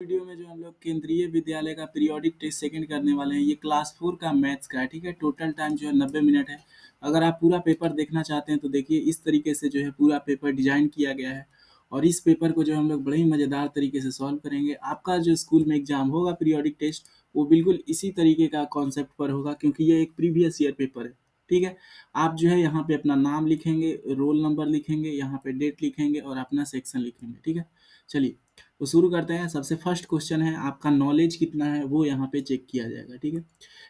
Video में जो हम लोग केंद्रीय विद्यालय का पीरियोडिक टेस्ट सेकंड करने वाले हैं। ये क्लास 4 का मैथ्स का है। ठीक है, टोटल टाइम जो है 90 मिनट है। अगर आप पूरा पेपर देखना चाहते हैं तो देखिए इस तरीके से जो है पूरा पेपर डिजाइन किया गया है और इस पेपर को जो हम लोग बड़े ही मज़ेदार तरीके से सॉल्व करेंगे। आपका जो स्कूल में एग्जाम होगा पीरियोडिक टेस्ट, वो बिल्कुल इसी तरीके का कॉन्सेप्ट पर होगा क्योंकि ये एक प्रीवियस ईयर पेपर है। ठीक है, आप जो है यहाँ पे अपना नाम लिखेंगे, रोल नंबर लिखेंगे, यहाँ पे डेट लिखेंगे और अपना सेक्शन लिखेंगे। ठीक है, चलिए तो शुरू करते हैं। सबसे फर्स्ट क्वेश्चन है, आपका नॉलेज कितना है वो यहाँ पे चेक किया जाएगा। ठीक है,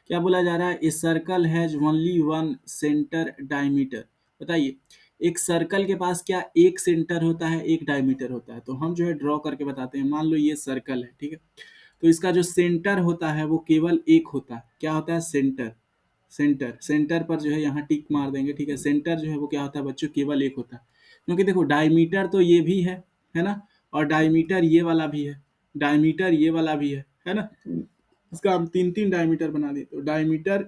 क्या बोला जा रहा है, a circle has only one centre diameter. बताइए, एक सर्कल के पास क्या एक सेंटर होता है, एक डायमीटर होता है। तो हम जो है ड्रॉ करके बताते हैं। मान लो ये सर्कल है, ठीक है, तो इसका जो सेंटर होता है वो केवल एक होता है। क्या होता है, सेंटर। सेंटर पर जो है यहाँ टिक मार देंगे। ठीक है, सेंटर जो है वो क्या होता है बच्चों, केवल एक होता है। क्योंकि देखो डायमीटर तो ये भी है ना, और डायमीटर ये वाला भी है, डायमीटर ये वाला भी है ना। इसका हम तीन तीन डायमीटर बना दिए तो डायमीटर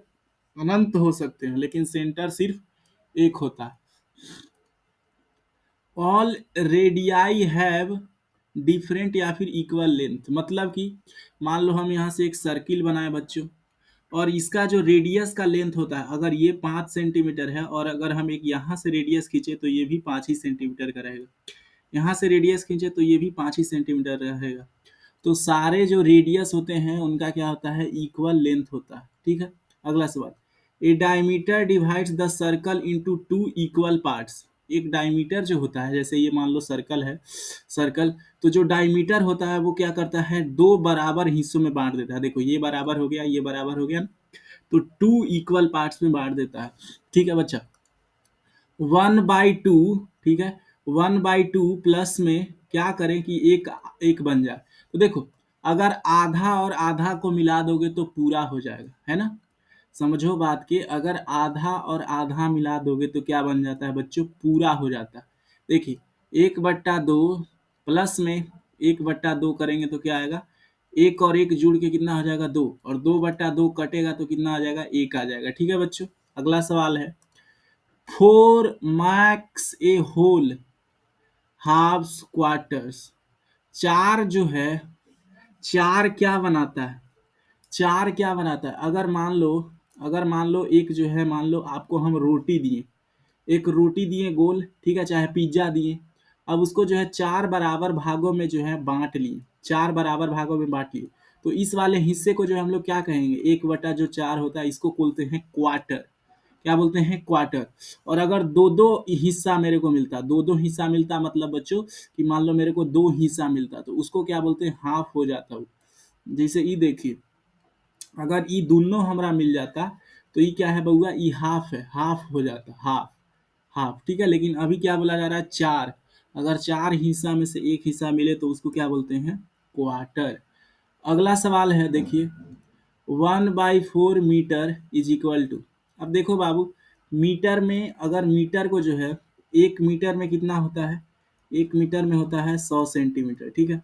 अनंत हो सकते हैं, लेकिन सेंटर सिर्फ एक होता है। ऑल रेडियाई हैव डिफरेंट या फिर इक्वल लेंथ। मतलब कि मान लो हम यहाँ से एक सर्किल बनाए बच्चों, और इसका जो रेडियस का लेंथ होता है, अगर ये 5 सेंटीमीटर है और अगर हम एक यहाँ से रेडियस खींचे तो ये भी 5 ही सेंटीमीटर का रहेगा। यहाँ से रेडियस खींचे तो ये भी 5 ही सेंटीमीटर रहेगा। तो सारे जो रेडियस होते हैं उनका क्या होता है, इक्वल लेंथ होता है। ठीक है, अगला सवाल, ए diameter divides the circle into two equal parts. एक डायमीटर जो होता है, जैसे ये मान लो सर्कल है, सर्कल, तो जो डायमीटर होता है वो क्या करता है, दो बराबर हिस्सों में बांट देता है। देखो ये बराबर हो गया, ये बराबर हो गया, तो टू इक्वल पार्ट्स में बांट देता है। ठीक है बच्चा, 1/2, ठीक है, 1/2 प्लस में क्या करें कि एक एक बन जाए। तो देखो अगर आधा और आधा को मिला दोगे तो पूरा हो जाएगा, है ना। समझो बात के, अगर आधा और आधा मिला दोगे तो क्या बन जाता है बच्चों, पूरा हो जाता है। देखिए 1/2 प्लस में 1/2 करेंगे तो क्या आएगा, एक और एक जुड़ के कितना हो जाएगा, 2, और 2/2 कटेगा तो कितना आ जाएगा, एक आ जाएगा। ठीक है बच्चों, अगला सवाल है, 4 मार्क्स ए होल हाफ क्वार्टर्स। चार जो है, चार क्या बनाता है, चार क्या बनाता है। अगर मान लो एक जो है, मान लो आपको हम रोटी दिए, एक रोटी दिए गोल, ठीक है, चाहे पिज्जा दिए। अब उसको जो है चार बराबर भागों में जो है बांट लिए, चार बराबर भागों में बांट लिए। तो इस वाले हिस्से को जो है हम लोग क्या कहेंगे, 1/4 होता है, इसको बोलते हैं क्वार्टर। क्या बोलते हैं, क्वार्टर। और अगर दो दो हिस्सा मेरे को मिलता, दो दो हिस्सा मिलता, मतलब बच्चों कि मान लो मेरे को दो हिस्सा मिलता, तो उसको क्या बोलते हैं, हाफ हो जाता हूँ। जैसे ई देखिए, अगर ई दोनों हमरा मिल जाता तो ई क्या है बउआ, ई हाफ है, हाफ हो जाता, हाफ, हाफ। ठीक है, लेकिन अभी क्या बोला जा रहा है, चार। अगर चार हिस्सा में से एक हिस्सा मिले तो उसको क्या बोलते हैं, क्वार्टर। अगला सवाल है, देखिए 1/4 मीटर इज इक्वल टू। अब देखो बाबू, मीटर में, अगर मीटर को जो है, एक मीटर में कितना होता है, एक मीटर में होता है 100 सेंटीमीटर। ठीक है,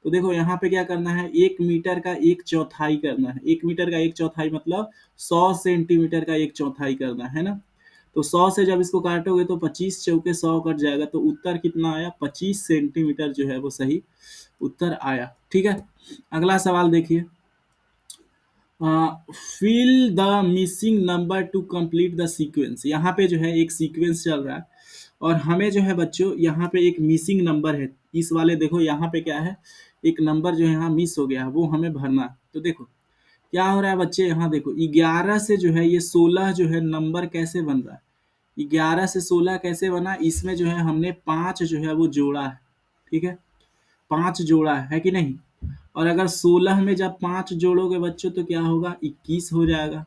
तो देखो यहाँ पे क्या करना है, एक मीटर का एक चौथाई करना है। एक मीटर का एक चौथाई मतलब 100 सेंटीमीटर का एक चौथाई करना है ना। तो 100 से जब इसको काटोगे तो 25 चौके 100 कट जाएगा, तो उत्तर कितना आया, 25 सेंटीमीटर जो है वो सही उत्तर आया। ठीक है, अगला सवाल देखिए, fill the missing number to complete the sequence. यहाँ पे जो है एक सीक्वेंस चल रहा है और हमें जो है बच्चों यहाँ पे एक मिसिंग नंबर है। इस वाले देखो यहाँ पे क्या है, एक नंबर जो है यहाँ मिस हो गया है, वो हमें भरना है। तो देखो क्या हो रहा है बच्चे, यहाँ देखो 11 से जो है ये 16 जो है नंबर कैसे बन रहा है, 11 से 16 कैसे बना, इसमें जो है हमने 5 जो है वो जोड़ा है। ठीक है, 5 जोड़ा है कि नहीं। और अगर 16 में जब 5 जोड़ोगे बच्चों तो क्या होगा, 21 हो जाएगा।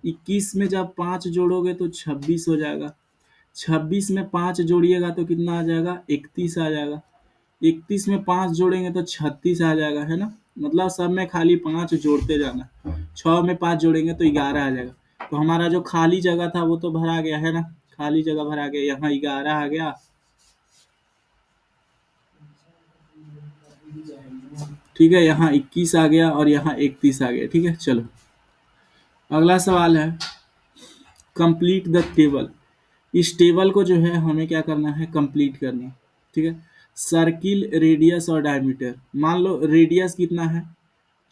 21 में जब 5 जोड़ोगे तो 26 हो जाएगा। 26 में 5 जोड़िएगा तो कितना आ जाएगा, 31 आ जाएगा। 31 में 5 जोड़ेंगे तो 36 आ जाएगा, है ना। मतलब सब में खाली 5 जोड़ते जाना। 6 में 5 जोड़ेंगे तो 11 आ जाएगा। तो हमारा जो खाली जगह था वो तो भरा गया, है ना, खाली जगह भरा गया, यहाँ 11 आ गया। ठीक है, यहाँ 21 आ गया और यहाँ 31 आ गया। ठीक है, चलो अगला सवाल है, कंप्लीट द टेबल। इस टेबल को जो है हमें क्या करना है, कंप्लीट करना है। ठीक है, सर्किल, रेडियस और डायमीटर। मान लो रेडियस कितना है,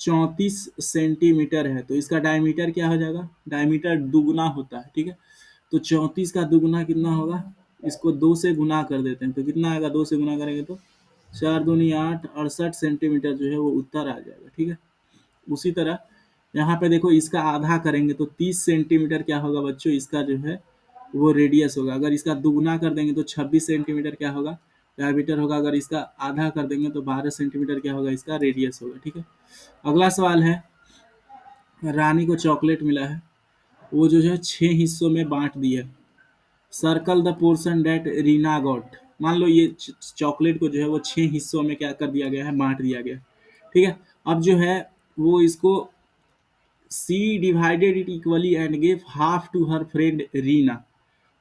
34 सेंटीमीटर है, तो इसका डायमीटर क्या हो जाएगा, डायमीटर दुगुना होता है, ठीक है। तो 34 का दुगुना कितना होगा, इसको 2 से गुना कर देते हैं तो कितना आएगा, 2 से गुना करेंगे तो 4 दूनी 8, 68 सेंटीमीटर जो है वो उत्तर आ जाएगा, ठीक है। उसी तरह यहाँ पे देखो इसका आधा करेंगे तो 30 सेंटीमीटर क्या होगा बच्चों, इसका जो है वो रेडियस होगा। अगर इसका दुगुना कर देंगे तो 26 सेंटीमीटर क्या होगा, डायमीटर होगा। अगर इसका आधा कर देंगे तो 12 सेंटीमीटर क्या होगा, इसका रेडियस होगा, ठीक है। अगला सवाल है, रानी को चॉकलेट मिला है, वो जो है 6 हिस्सों में बांट दिया। Circle the portion that Reena got. मान लो ये चॉकलेट को जो है वो 6 हिस्सों में क्या कर दिया गया है, बांट दिया गया, ठीक है। अब जो है वो इसको she divided it equally and give half to her friend Reena.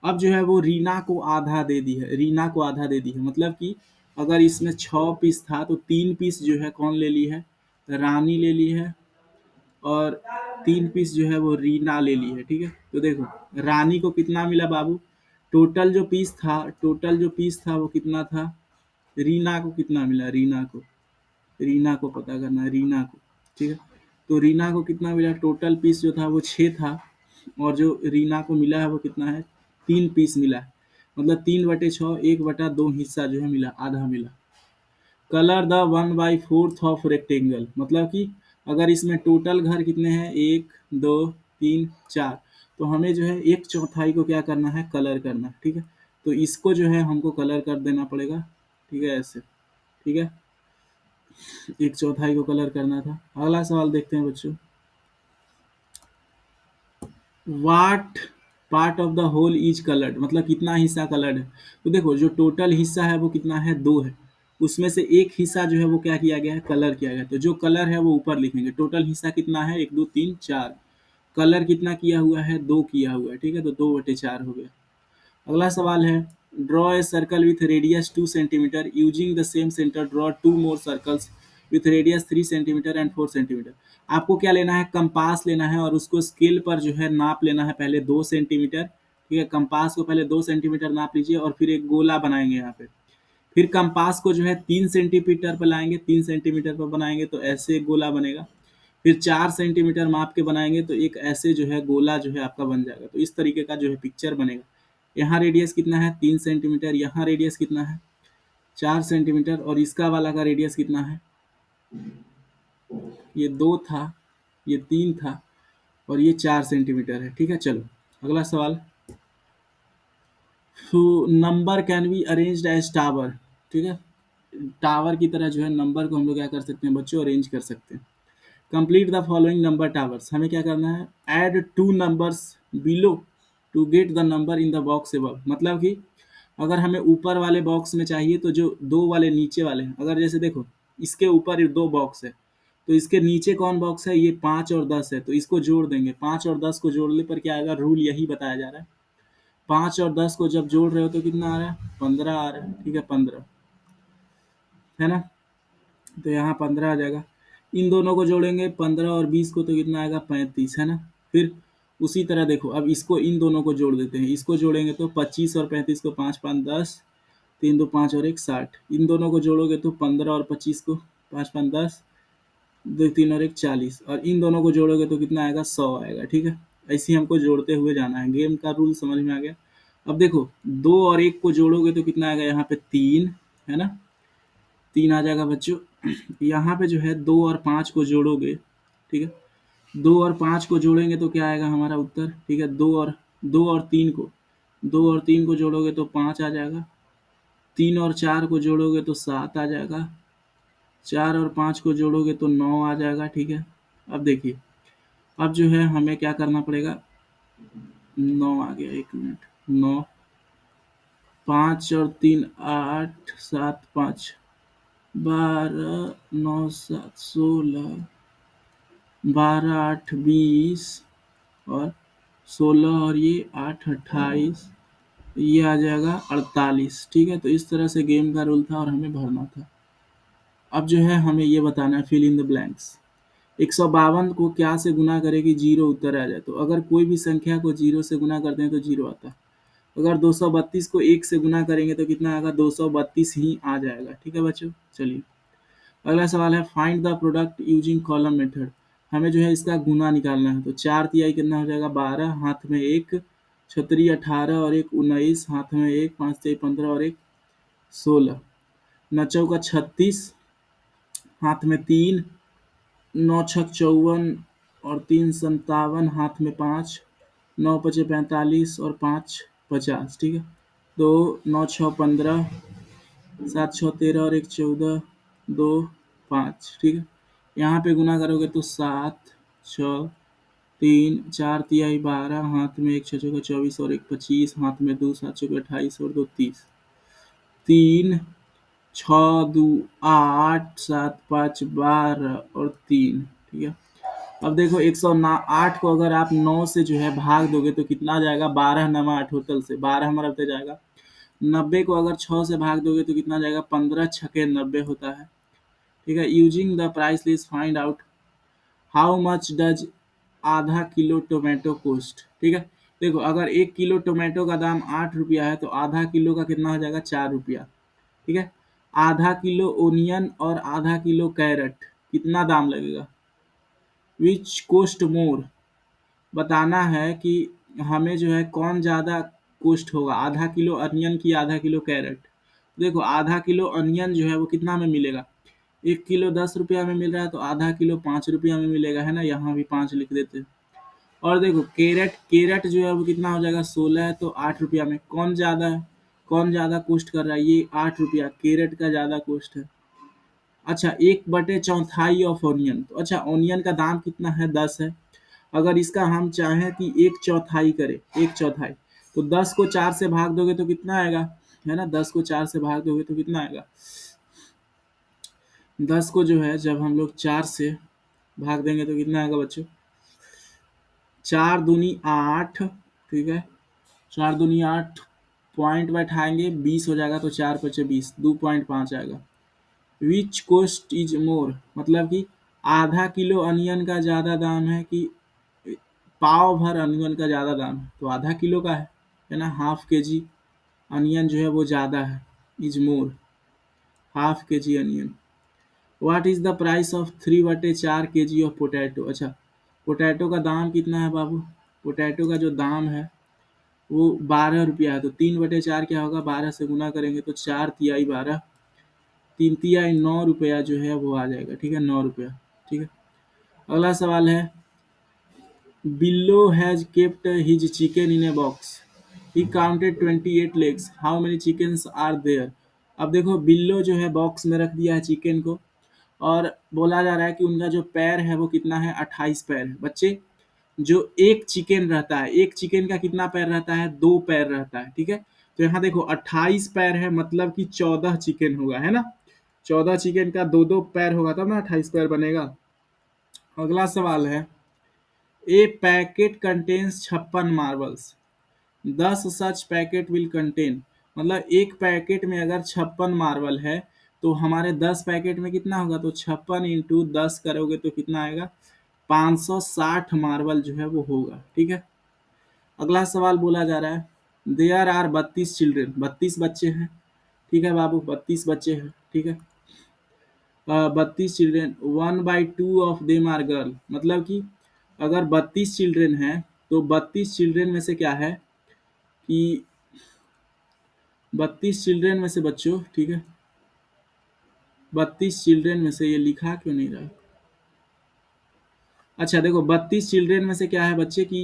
अब जो है वो रीना को आधा दे दी है, रीना को आधा दे दी है, मतलब कि अगर इसमें 6 पीस था तो 3 पीस जो है कौन ले ली है, रानी ले ली है, और 3 पीस जो है वो रीना ले ली है, ठीक है। तो देखो रानी को कितना मिला बाबू, टोटल जो पीस था वो कितना था, रीना को कितना मिला, रीना को पता करना है, रीना को, ठीक है। तो रीना को कितना मिला, टोटल पीस जो था वो 6 था, और जो रीना को मिला है वो कितना है, 3 पीस मिला है, मतलब 3/6, 1/2 हिस्सा जो है मिला, आधा मिला। कलर द 1/4 ऑफ रेक्टेंगल, मतलब कि अगर इसमें टोटल घर कितने हैं, 1 2 3 4, तो हमें जो है 1/4 को क्या करना है, कलर करना है, ठीक है। तो इसको जो है हमको कलर कर देना पड़ेगा, ठीक है, ऐसे, ठीक है। 1/4 को कलर करना था। अगला सवाल देखते हैं बच्चों, what part of the whole is coloured, मतलब कितना हिस्सा कलर्ड है। तो देखो जो टोटल हिस्सा है वो कितना है, 2 है, उसमें से एक हिस्सा जो है वो क्या किया गया है, कलर किया गया है। तो जो कलर है वो ऊपर लिखेंगे, टोटल हिस्सा कितना है, 1 2 3 4, कलर कितना किया हुआ है, 2 किया हुआ है, ठीक है, तो 2/4 हो गया। अगला सवाल है, draw a circle with radius 2 centimetre using the same centre, draw 2 more circles with radius 3 centimetre and 4 centimetre. आपको क्या लेना है, कंपास लेना है और उसको स्केल पर जो है नाप लेना है, पहले 2 सेंटीमीटर, ठीक है। कंपास को पहले 2 सेंटीमीटर नाप लीजिए और फिर एक गोला बनाएंगे यहाँ पे। फिर कंपास को जो है 3 सेंटीमीटर पर लाएंगे, 3 सेंटीमीटर पर बनाएंगे तो ऐसे एक गोला बनेगा। फिर 4 सेंटीमीटर माप के बनाएंगे तो एक ऐसे जो है गोला जो है आपका बन जाएगा। तो इस तरीके का जो है पिक्चर बनेगा। यहाँ रेडियस कितना है, 3 सेंटीमीटर, यहाँ रेडियस कितना है, 4 सेंटीमीटर, और इसका वाला का रेडियस कितना है, ये 2 था, ये 3 था, और ये 4 सेंटीमीटर है, ठीक है। चलो अगला सवाल, तो number can be arranged as tower, ठीक है। टावर की तरह जो है नंबर को हम लोग क्या कर सकते हैं बच्चों, अरेंज कर सकते हैं। Complete the following number towers, हमें क्या करना है, add 2 numbers below to get the number in the box above. मतलब कि अगर हमें ऊपर वाले बॉक्स में चाहिए तो जो 2 वाले नीचे वाले हैं, अगर जैसे देखो इसके ऊपर 2 बॉक्स है तो इसके नीचे कौन बॉक्स है, ये 5 और 10 है, तो इसको जोड़ देंगे। 5 और 10 को जोड़ने पर क्या आएगा, रूल यही बताया जा रहा है। 5 और 10 को जब जोड़ रहे हो तो कितना आ रहा है, 15 आ रहा है, ठीक है, 15 है ना। तो यहाँ 15 आ जाएगा। इन दोनों को जोड़ेंगे 15 और 20 को तो कितना आएगा, 35, है ना। फिर उसी तरह देखो अब इसको इन दोनों को जोड़ देते हैं, इसको जोड़ेंगे तो 25 और 35 को 5 5 10, 3 2 5 और 1 60। इन दोनों को जोड़ोगे तो 15 और 25 को 5 5 10, 2 3 और 1 40, और इन दोनों को जोड़ोगे तो कितना आएगा, 100 आएगा, ठीक है। ऐसे ही हमको जोड़ते हुए जाना है। गेम का रूल समझ में आ गया। अब देखो 2 और 1 को जोड़ोगे तो कितना आएगा, यहाँ पे 3, है ना, 3 आ जाएगा बच्चों। यहाँ पे जो है 2 और 5 को जोड़ोगे, ठीक है, 2 और 5 को जोड़ेंगे तो क्या आएगा हमारा उत्तर, ठीक है। 2 और 3 को जोड़ोगे तो 5 आ जाएगा। 3 और 4 को जोड़ोगे तो 7 आ जाएगा। 4 और 5 को जोड़ोगे तो 9 आ जाएगा, ठीक है। अब देखिए अब जो है हमें क्या करना पड़ेगा, 9 आ गया, 1 मिनट, 9, 5 और 3 8, 7 5 12, 9 7 16, 12 8 20, और 16 और ये 8 28, ये आ जाएगा 48, ठीक है। तो इस तरह से गेम का रूल था और हमें भरना था। अब जो है हमें ये बताना है, फिल इन द ब्लैंक्स। 152 को क्या से गुना करें कि जीरो उत्तर आ जाए। तो अगर कोई भी संख्या को जीरो से गुना करते हैं तो जीरो आता है। अगर 232 को 1 से गुना करेंगे तो कितना आएगा, 232 ही आ जाएगा। ठीक है बच्चों, चलिए अगला सवाल है find the product using column method. हमें जो है इसका गुना निकालना है। तो 4 तिहाई कितना हो जाएगा, 12, हाथ में 1, छतरी 18 और 1 19, हाथ में 1, 5 तिहाई 15 और 1 16, 9 चौका 36, हाथ में 3, 9 छक 54 और 3 57, हाथ में 5, 9 पचे 45 और 5 50। ठीक है, तो 9 छः 15, 7 छः 13 और 1 14, 2 5। ठीक है, यहाँ पे गुना करोगे तो 7 6 3 4 तिहाई 12, हाथ में 1 छः चौका 24 और 1 25, हाथ में 2 7 चौका 28 और 2 30, 3 6 2 8 7 5 12 और 3। ठीक है, अब देखो 108 को अगर आप 9 से जो है भाग दोगे तो कितना आ जाएगा, 12 नमा 8 होतल से 12 हमारा होते जाएगा। 90 को अगर 6 से भाग दोगे तो कितना जाएगा, 15 छके 90 होता है। ठीक है, using the price list find out how much does आधा किलो टोमेटो कोस्ट। ठीक है, देखो अगर 1 किलो टोमेटो का दाम 8 रुपया है तो आधा किलो का कितना हो जाएगा, 4 रुपया। ठीक है, आधा किलो ओनियन और आधा किलो कैरेट कितना दाम लगेगा, विच कोस्ट मोर। बताना है कि हमें जो है कौन ज़्यादा कोस्ट होगा, आधा किलो अनियन की आधा किलो कैरेट। देखो आधा किलो अनियन जो है वो कितना में मिलेगा, 1 किलो 10 रुपया में मिल रहा है तो आधा किलो 5 रुपया में मिलेगा, है ना, यहाँ भी 5 लिख देते हैं। और देखो कैरेट कैरेट जो है वो कितना हो जाएगा, 16 है तो 8 रुपया में। कौन ज़्यादा है, कौन ज़्यादा कोस्ट कर रहा है, ये 8 रुपया कैरेट का ज़्यादा कोस्ट है। अच्छा, 1/4 ऑफ ऑनियन, तो अच्छा ऑनियन का दाम कितना है, 10 है। अगर इसका हम चाहें कि 1/4 करें, 1/4, तो 10 को 4 से भाग दोगे तो कितना आएगा, है ना, 10 को 4 से भाग दोगे तो कितना आएगा, 10 को जो है जब हम लोग 4 से भाग देंगे तो कितना आएगा बच्चों, 4 दूनी 8। ठीक है, 4 दूनी 8, पॉइंट बैठाएंगे 20 हो जाएगा तो 4 पचे 20, 2.5 आएगा। विच कोस्ट इज मोर, मतलब कि आधा किलो अनियन का ज़्यादा दाम है कि पाव भर अनियन का ज़्यादा दाम है, तो आधा किलो का है ना, हाफ के जी अनियन जो है वो ज़्यादा है, is more, half K G onion. What is the price of 3/4 kg of potato. अच्छा, पोटैटो का दाम कितना है बाबू, पोटैटो का जो दाम है वो 12 रुपया है। तो 3/4 क्या होगा, 12 से गुना करेंगे तो 4 तिहाई 12, 3 तिहाई 9 रुपया जो है वो आ जाएगा। ठीक है, 9 रुपया। ठीक है, अगला सवाल है Billo has kept his chicken in a box, he counted 28 legs, how many chickens are there. अब देखो बिल्लो जो है बॉक्स में रख दिया है चिकन को, और बोला जा रहा है कि उनका जो पैर है वो कितना है, 28 पैर है। बच्चे जो एक चिकन रहता है, एक चिकन का कितना पैर रहता है, 2 पैर रहता है। ठीक है, तो यहाँ देखो 28 पैर है मतलब कि 14 चिकन होगा, है ना, 14 चिकन का 2 पैर होगा तब ना 28 पैर बनेगा। अगला सवाल है a packet contains 56 marbles, 10 such packet will contain, मतलब एक पैकेट में अगर 56 मार्बल है तो हमारे 10 पैकेट में कितना होगा, तो 56 इंटू 10 करोगे तो कितना आएगा, 560 मार्बल जो है वो होगा। ठीक है, अगला सवाल बोला जा रहा है देयर आर 32 चिल्ड्रेन, 32 बच्चे हैं। ठीक है बाबू, 32 बच्चे हैं। ठीक है, 32 children, 1/2 of them are girl, मतलब कि अगर 32 चिल्ड्रेन हैं तो 32 चिल्ड्रेन में से क्या है कि 32 चिल्ड्रेन में से बच्चों, ठीक है, 32 चिल्ड्रेन में से ये लिखा क्यों नहीं रहा। अच्छा देखो 32 चिल्ड्रेन में से क्या है बच्चे कि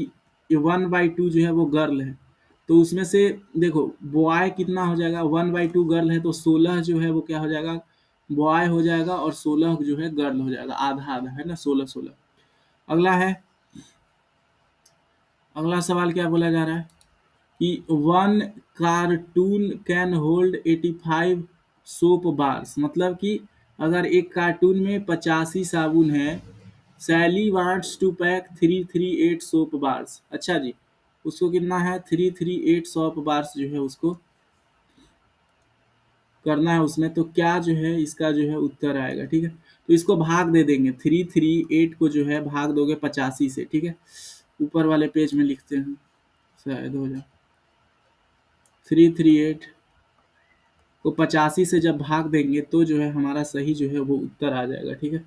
1/2 जो है वो गर्ल है, तो उसमें से देखो बॉय कितना हो जाएगा, 1/2 गर्ल है तो 16 जो है वो क्या हो जाएगा, बॉय हो जाएगा और 16 जो है गर्ल हो जाएगा, आधा आधा, है ना, 16 16। अगला है, अगला सवाल क्या बोला जा रहा है कि 1 carton can hold 85 soap bars, मतलब कि अगर एक कार्टून में 85 साबुन है, Sally wants to pack 338 soap bars. अच्छा जी, उसको कितना है, 338 सोप बार्स जो है उसको करना है उसमें, तो क्या जो है इसका जो है उत्तर आएगा। ठीक है, तो इसको भाग दे देंगे, 338 को जो है भाग दोगे 85 से। ठीक है, ऊपर वाले पेज में लिखते हैं, शायद हो जाए। 338 को 85 से जब भाग देंगे तो जो है हमारा सही जो है वो उत्तर आ जाएगा। ठीक है,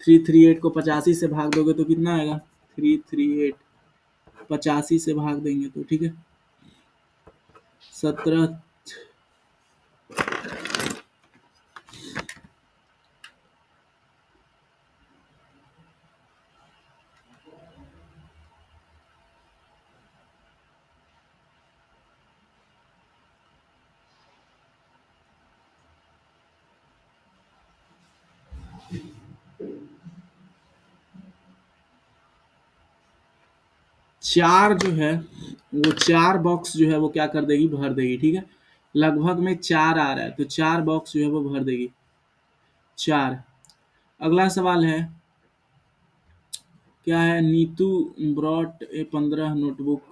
338 को 85 से भाग दोगे तो कितना आएगा? 338 85 से भाग देंगे तो ठीक है 17। 4 जो है वो 4 बॉक्स जो है वो क्या कर देगी? भर देगी। ठीक है, लगभग में 4 आ रहा है तो 4 बॉक्स जो है वो भर देगी। 4। अगला सवाल है, क्या है? Neetu brought a 15 notebook